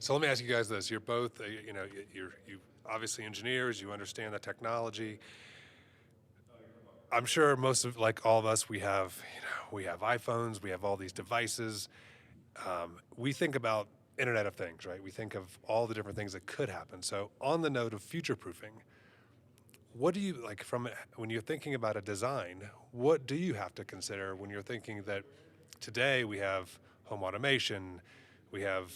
So let me ask you guys this: you're both, you obviously engineers. You understand the technology. I'm sure most of, like all of us, we have iPhones, we have all these devices. We think about Internet of Things, right? We think of all the different things that could happen. So on the note of future proofing, what do you like when you're thinking about a design? What do you have to consider when you're thinking that today we have home automation, we have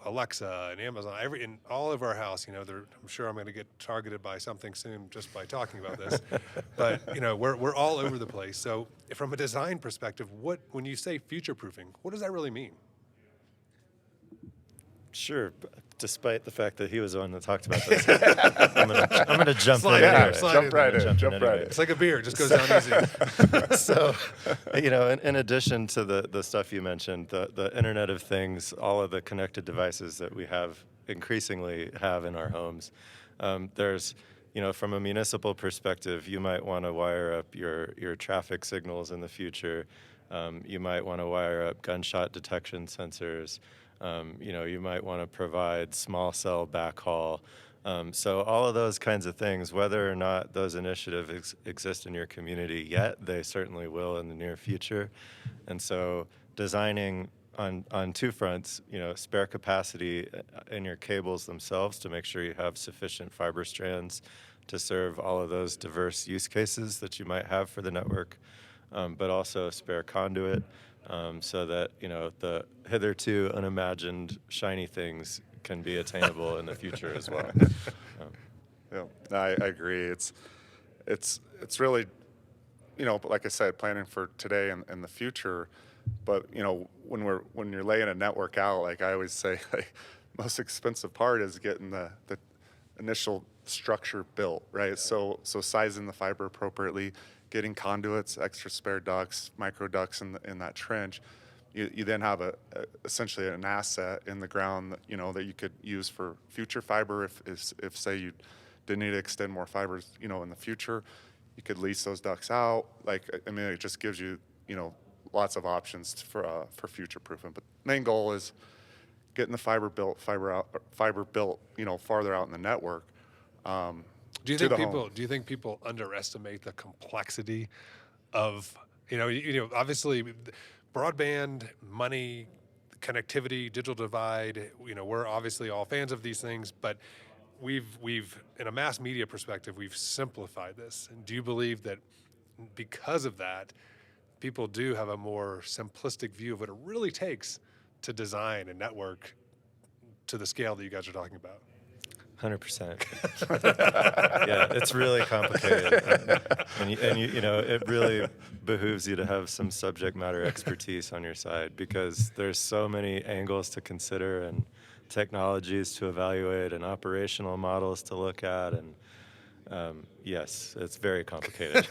Alexa and Amazon, every in all of our house. I'm sure I'm going to get targeted by something soon just by talking about this, but we're all over the place. So from a design perspective, when you say future proofing, what does that really mean? Sure, despite the fact that he was the one that talked about this, I'm gonna jump Slide in in, anyway. slide Jump in. right in. Jump Jump in right anyway. in. It's like a beer, it just goes down easy. So, in addition to the stuff you mentioned, the Internet of Things, all of the connected devices that we increasingly have in our homes, there's, from a municipal perspective, you might want to wire up your traffic signals in the future. You might want to wire up gunshot detection sensors. You might want to provide small cell backhaul. So all of those kinds of things, whether or not those initiatives exist in your community yet, they certainly will in the near future. And so designing on two fronts, spare capacity in your cables themselves to make sure you have sufficient fiber strands to serve all of those diverse use cases that you might have for the network, but also spare conduit, so that the hitherto unimagined shiny things can be attainable in the future as well. Yeah, I agree. It's really, like I said, planning for today and the future. But when you're laying a network out, like I always say, like, most expensive part is getting the initial structure built, right? So sizing the fiber appropriately, getting conduits, extra spare ducts, micro ducts in that trench. You then have essentially an asset in the ground that you could use for future fiber if say you did need to extend more fibers in the future. You could lease those ducts out. Like, I mean, it just gives you lots of options for future proofing. But main goal is getting the fiber built, farther out in the network. Do you think people underestimate the complexity of obviously broadband, money, connectivity, digital divide? We're obviously all fans of these things, but we've in a mass media perspective, we've simplified this. And do you believe that because of that, people do have a more simplistic view of what it really takes to design a network to the scale that you guys are talking about? 100%. Yeah, it's really complicated, and it really behooves you to have some subject matter expertise on your side, because there's so many angles to consider and technologies to evaluate and operational models to look at, and yes, it's very complicated.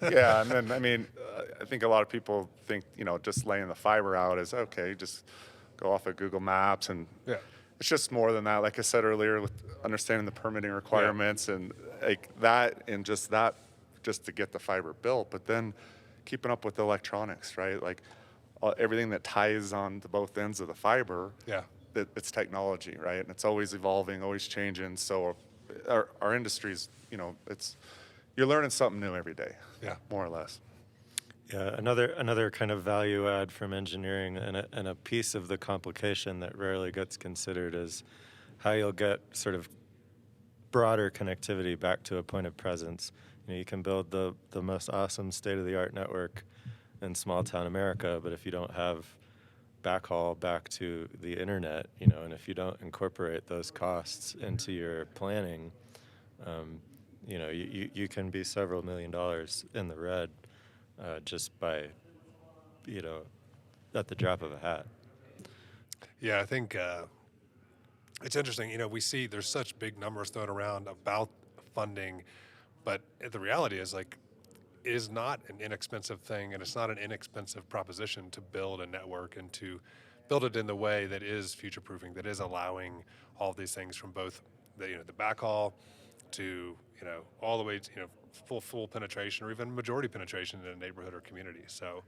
Yeah, and then I think a lot of people think just laying the fiber out is okay. Just go off of Google Maps, and Yeah. it's just more than that. Like I said earlier, with understanding the permitting requirements and like that, and just to get the fiber built, but then keeping up with the electronics, right? Like everything that ties on to both ends of the fiber. Yeah. It's technology, right? And it's always evolving, always changing. So our industry's, you're learning something new every day. Yeah. More or less. Yeah, another kind of value add from engineering, and a piece of the complication that rarely gets considered, is how you'll get sort of broader connectivity back to a point of presence. You can build the most awesome state-of-the-art network in small town America, but if you don't have backhaul back to the internet, and if you don't incorporate those costs into your planning, you can be several $1 million in the red. Just by, at the drop of a hat. Yeah, I think it's interesting. We see there's such big numbers thrown around about funding, but the reality is, like, it is not an inexpensive thing, and it's not an inexpensive proposition to build a network and to build it in the way that is future-proofing, that is allowing all of these things, from both the backhaul to all the way to full penetration, or even majority penetration in a neighborhood or community. So